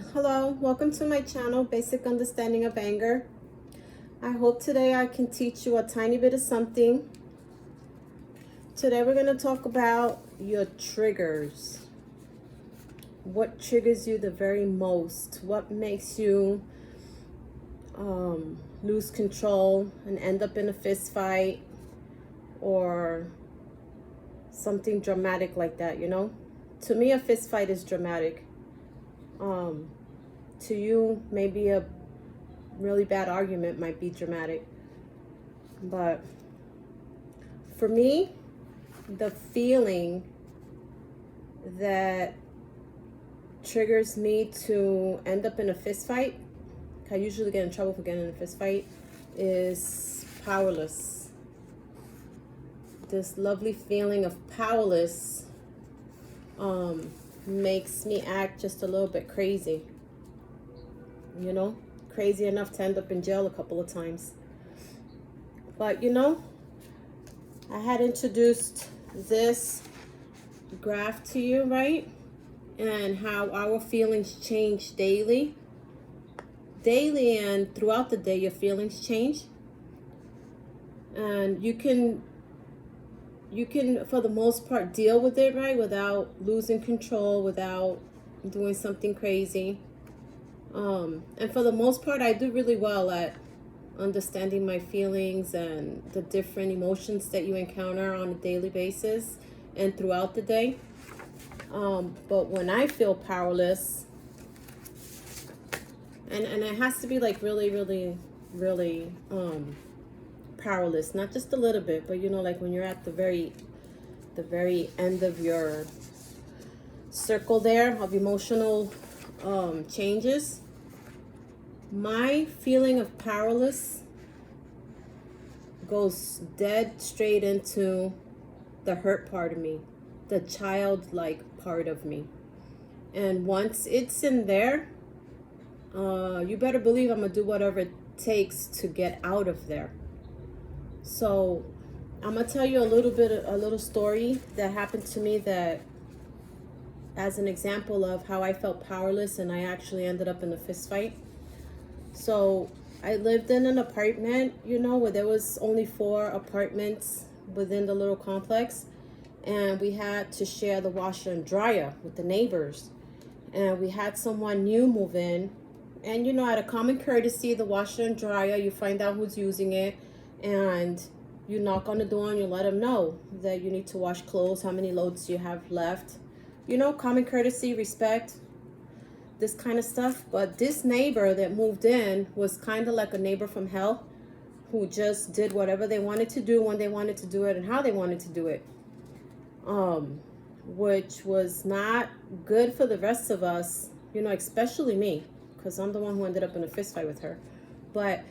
Hello, welcome to my channel, Basic Understanding of Anger. I hope today I can teach you a tiny bit of something. Today we're going to talk about your triggers. What triggers you the very most? What makes you lose control and end up in a fist fight or something dramatic like that, you know? To me, a fist fight is dramatic. To you, maybe a really bad argument might be dramatic. But for me, the feeling that triggers me to end up in a fist fight, I usually get in trouble for getting in a fist fight, is powerless. This lovely feeling of powerless makes me act just a little bit crazy. You know, crazy enough to end up in jail a couple of times. But you know, I had introduced this graph to you, right? And how our feelings change daily. Daily and throughout the day, your feelings change. And you can, for the most part, deal with it, right? Without losing control, without doing something crazy. And for the most part, I do really well at understanding my feelings and the different emotions that you encounter on a daily basis and throughout the day. But when I feel powerless, and it has to be like really, really, really powerless, not just a little bit, but you know, like when you're at the very end of your circle there of emotional changes. My feeling of powerless goes dead straight into the hurt part of me, the childlike part of me. And once it's in there, you better believe I'm gonna do whatever it takes to get out of there. So I'm gonna tell you a little story that happened to me, that as an example of how I felt powerless and I actually ended up in a fist fight. So I lived in an apartment, you know, where there was only 4 apartments within the little complex. And we had to share the washer and dryer with the neighbors. And we had someone new move in. And, you know, out of common courtesy, the washer and dryer, you find out who's using it. And you knock on the door and you let them know that you need to wash clothes, how many loads you have left. You know, common courtesy, respect, this kind of stuff. But this neighbor that moved in was kind of like a neighbor from hell, who just did whatever they wanted to do when they wanted to do it and how they wanted to do it, which was not good for the rest of us, you know, especially me, because I'm the one who ended up in a fist fight with her. But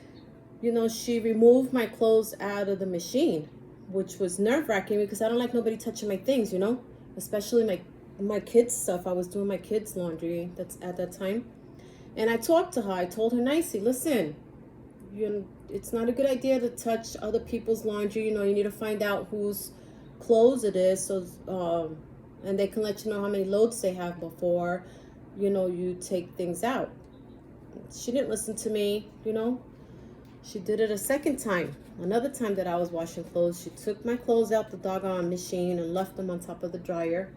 you know, she removed my clothes out of the machine, which was nerve-wracking because I don't like nobody touching my things, you know, especially my kids' stuff. I was doing my kids' laundry at that time. And I talked to her. I told her nicely, listen, it's not a good idea to touch other people's laundry. You know, you need to find out whose clothes it is, so and they can let you know how many loads they have before, you know, you take things out. She didn't listen to me, you know. She did it a second time. Another time that I was washing clothes, she took my clothes out the doggone machine and left them on top of the dryer.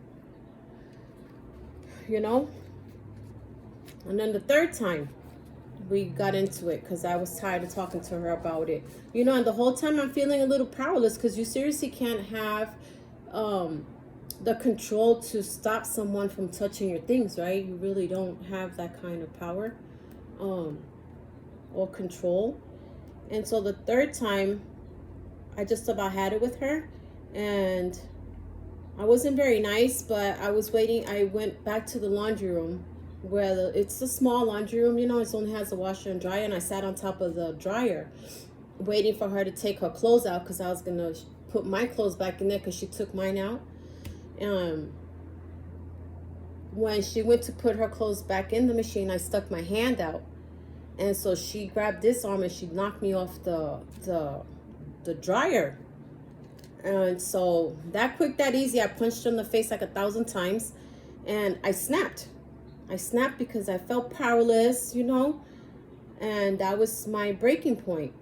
You know? And then the third time, we got into it because I was tired of talking to her about it. You know, and the whole time I'm feeling a little powerless because you seriously can't have the control to stop someone from touching your things, right? You really don't have that kind of power or control. And so the third time, I just about had it with her. And I wasn't very nice, but I was waiting. I went back to the laundry room where it's a small laundry room, you know, it only has a washer and dryer. And I sat on top of the dryer waiting for her to take her clothes out because I was going to put my clothes back in there because she took mine out. When she went to put her clothes back in the machine, I stuck my hand out. And so she grabbed this arm and she knocked me off the dryer. And so that quick, that easy, I punched her in the face like 1,000 times and I snapped. I snapped because I felt powerless, and that was my breaking point.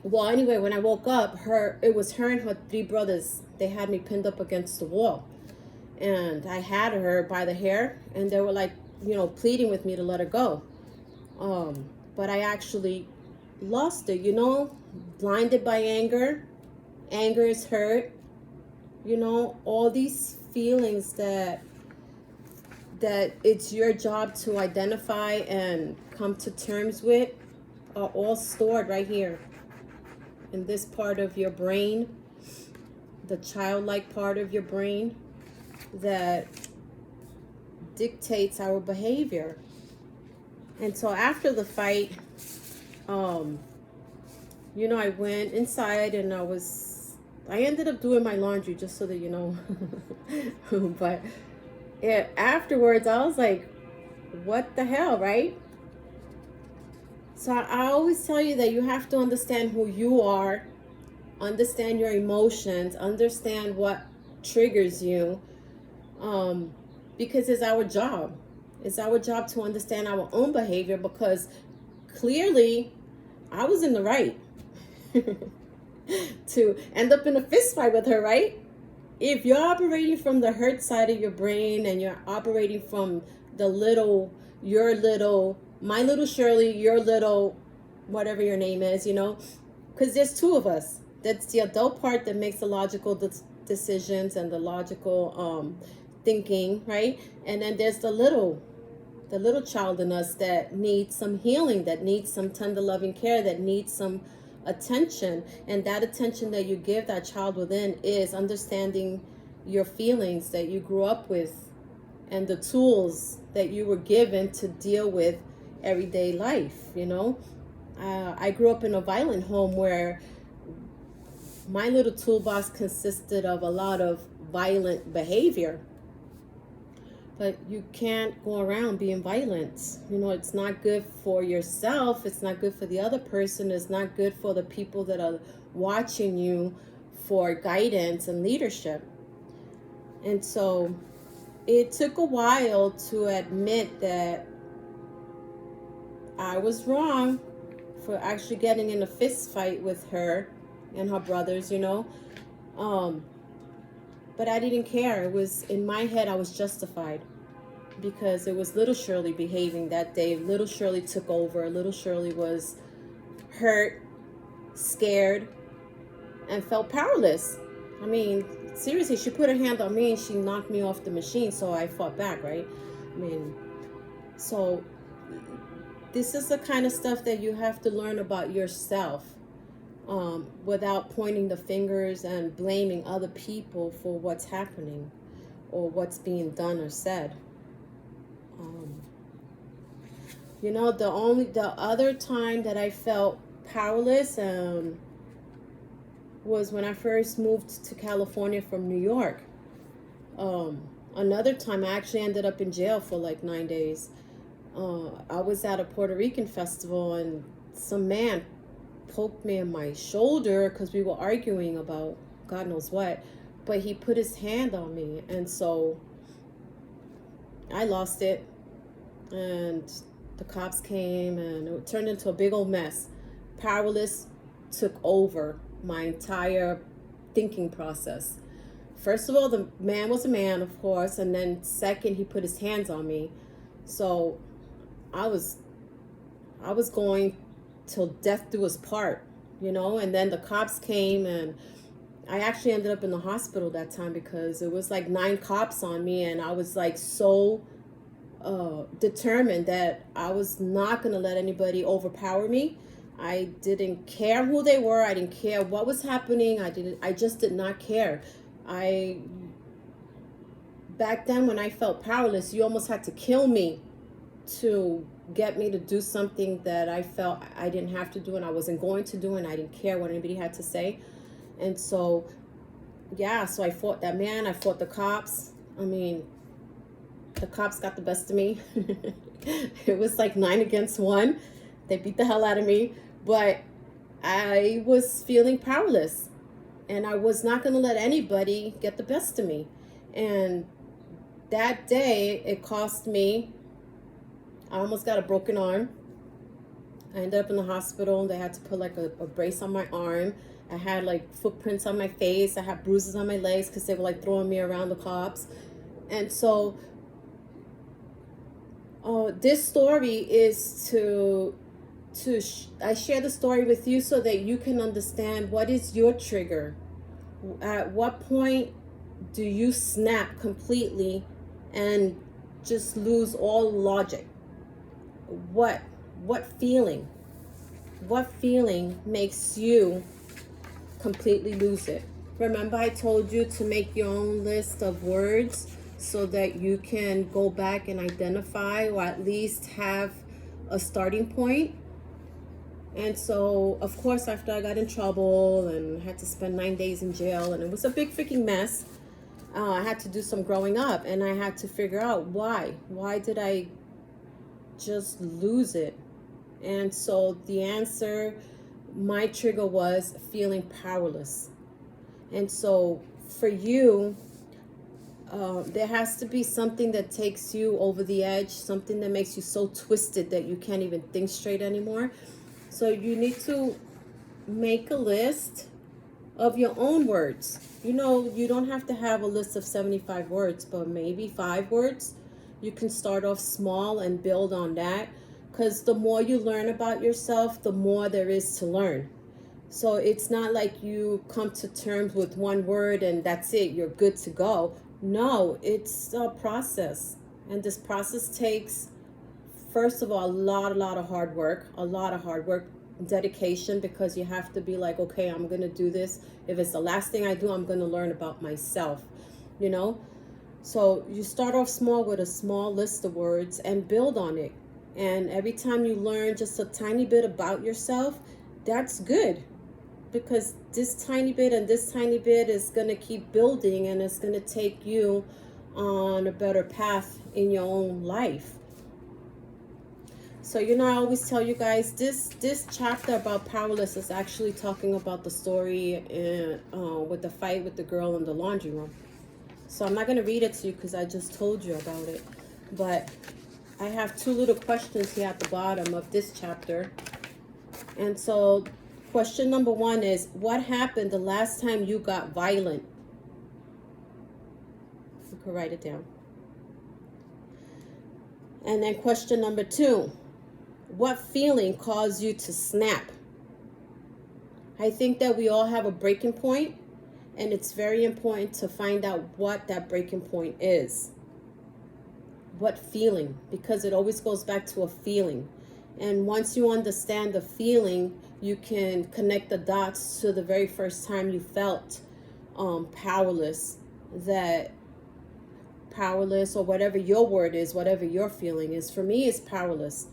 Well, anyway, when I woke up, it was her and her three brothers. They had me pinned up against the wall, and I had her by the hair, and they were like, pleading with me to let her go. But I actually lost it, blinded by anger. Anger is hurt, all these feelings that it's your job to identify and come to terms with are all stored right here in this part of your brain, the childlike part of your brain that dictates our behavior. And so after the fight, I went inside and I ended up doing my laundry, just so that you know. But afterwards, I was like, what the hell, right? So I always tell you that you have to understand who you are, understand your emotions, understand what triggers you, because it's our job. It's our job to understand our own behavior, because clearly I was in the right to end up in a fist fight with her, right? If you're operating from the hurt side of your brain and you're operating from my little Shirley, your little, whatever your name is, because there's two of us. That's the adult part that makes the logical decisions and the logical thinking, right? And then there's the little child in us that needs some healing, that needs some tender loving care, that needs some attention. And that attention that you give that child within is understanding your feelings that you grew up with and the tools that you were given to deal with everyday life. I grew up in a violent home where my little toolbox consisted of a lot of violent behavior. But you can't go around being violent. It's not good for yourself. It's not good for the other person. It's not good for the people that are watching you for guidance and leadership. And so it took a while to admit that I was wrong for actually getting in a fist fight with her and her brothers, But I didn't care. It was in my head, I was justified because it was little Shirley behaving that day. Little Shirley took over. Little Shirley was hurt, scared, and felt powerless. I mean, seriously, she put her hand on me and she knocked me off the machine, so I fought back, right? So this is the kind of stuff that you have to learn about yourself. Without pointing the fingers and blaming other people for what's happening or what's being done or said. The other time that I felt powerless was when I first moved to California from New York. Another time I actually ended up in jail for like 9 days. I was at a Puerto Rican festival and some man poked me in my shoulder because we were arguing about God knows what, but he put his hand on me, and so I lost it, and the cops came and it turned into a big old mess. Powerless took over my entire thinking process. First of all, the man was a man, of course, and then second, he put his hands on me. So I was going till death do us part, and then the cops came and I actually ended up in the hospital that time because it was like 9 cops on me, and I was like so determined that I was not going to let anybody overpower me. I didn't care who they were. I didn't care what was happening. I just did not care. Back then when I felt powerless, you almost had to kill me to get me to do something that I felt I didn't have to do and I wasn't going to do, and I didn't care what anybody had to say. And so so I fought that man. I fought the cops. The cops got the best of me. It was like 9 against 1. They beat the hell out of me, but I was feeling powerless and I was not going to let anybody get the best of me. And that day it cost me I almost got a broken arm. I ended up in the hospital. They had to put like a brace on my arm. I had like footprints on my face. I had bruises on my legs because they were like throwing me around the cops. And so this story is I share the story with you so that you can understand what is your trigger. At what point do you snap completely and just lose all logic? What feeling makes you completely lose it? Remember I told you to make your own list of words so that you can go back and identify, or at least have a starting point. And so, of course, after I got in trouble and had to spend 9 days in jail, and it was a big freaking mess, I had to do some growing up, and I had to figure out why. Why did I just lose it? And so the answer, my trigger was feeling powerless. And so for you, there has to be something that takes you over the edge, something that makes you so twisted that you can't even think straight anymore. So you need to make a list of your own words. You know, you don't have to have a list of 75 words, but maybe 5 words. You can start off small and build on that, because the more you learn about yourself, the more there is to learn. So it's not like you come to terms with one word and that's it, you're good to go. No, it's a process. And this process takes, first of all, a lot of hard work, dedication, because you have to be like, okay, I'm going to do this. If it's the last thing I do, I'm going to learn about myself, you know? So you start off small with a small list of words and build on it. And every time you learn just a tiny bit about yourself, that's good. Because this tiny bit and this tiny bit is going to keep building, and it's going to take you on a better path in your own life. So, you know, I always tell you guys, this chapter about Powerless is actually talking about the story with the fight with the girl in the laundry room. So I'm not going to read it to you because I just told you about it. But I have 2 little questions here at the bottom of this chapter. And so question number 1 is, what happened the last time you got violent? You can write it down. And then question number 2, what feeling caused you to snap? I think that we all have a breaking point, and it's very important to find out what that breaking point is. What feeling? Because it always goes back to a feeling. And once you understand the feeling, you can connect the dots to the very first time you felt powerless. That powerless, or whatever your word is, whatever your feeling is. For me, it's powerless.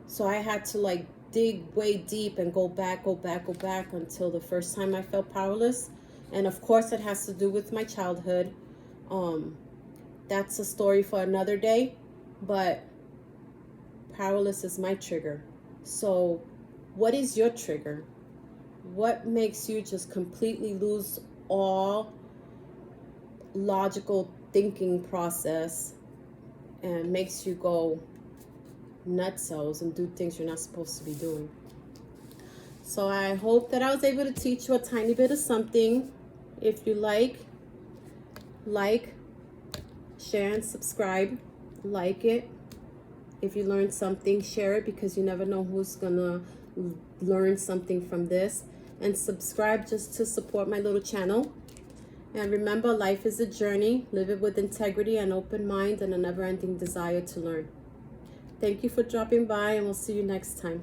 So I had to like dig way deep and go back until the first time I felt powerless. And of course it has to do with my childhood. That's a story for another day, but powerless is my trigger. So what is your trigger? What makes you just completely lose all logical thinking process and makes you go nutsos and do things you're not supposed to be doing? So I hope that I was able to teach you a tiny bit of something. If you like, share, and subscribe. Like it. If you learned something, share it, because you never know who's gonna learn something from this. And subscribe just to support my little channel. And remember, life is a journey. Live it with integrity, and open mind, and a never-ending desire to learn. Thank you for dropping by, and we'll see you next time.